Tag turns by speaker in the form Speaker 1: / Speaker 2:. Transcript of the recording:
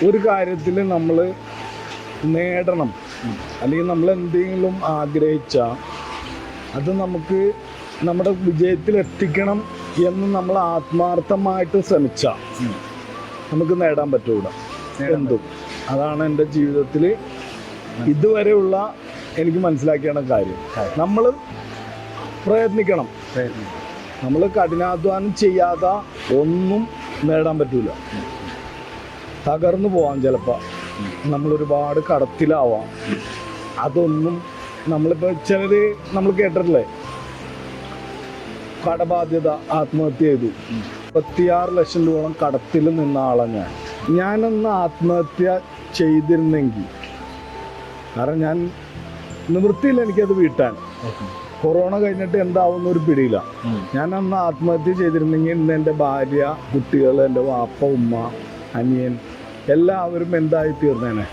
Speaker 1: ഒരു കാര്യത്തിൽ നമ്മൾ നേടണം, അല്ലെങ്കിൽ നമ്മൾ എന്തെങ്കിലും ആഗ്രഹിച്ചാൽ അത് നമുക്ക് നമ്മുടെ വിജയത്തിൽ എത്തിക്കണം എന്ന് നമ്മൾ ആത്മാർത്ഥമായിട്ട് ശ്രമിച്ചാൽ നമുക്ക് നേടാൻ പറ്റൂല എന്തും. അതാണ് എൻ്റെ ജീവിതത്തിൽ ഇതുവരെയുള്ള എനിക്ക് മനസ്സിലാക്കിയ കാര്യം. നമ്മൾ പ്രയത്നിക്കണം. നമ്മൾ കഠിനാധ്വാനം ചെയ്യാതെ ഒന്നും നേടാൻ പറ്റൂല. തകർന്നു പോവാം, ചിലപ്പോൾ നമ്മളൊരുപാട് കടത്തിലാവാം. അതൊന്നും നമ്മളിപ്പോൾ ചിലർ നമ്മൾ കേട്ടിട്ടില്ലേ, കടബാധ്യത ആത്മഹത്യ ചെയ്തു, 36 ലക്ഷം രൂപയോളം കടത്തിൽ നിന്ന ആളാണ് ഞാനൊന്ന് ആത്മഹത്യ ചെയ്തിരുന്നെങ്കിൽ, കാരണം ഞാൻ നിവൃത്തിയില്ല എനിക്കത് വീട്ടാൻ. കൊറോണ കഴിഞ്ഞിട്ട് എന്താവുന്ന ഒരു പിടിയില്ല. ഞാൻ അന്ന് ആത്മഹത്യ ചെയ്തിരുന്നെങ്കിൽ ഇന്ന് എൻ്റെ ഭാര്യ, കുട്ടികൾ, എൻ്റെ വാപ്പ, ഉമ്മ, അനിയൻ എല്ലാവരും എന്തായി തീർന്നേനെ.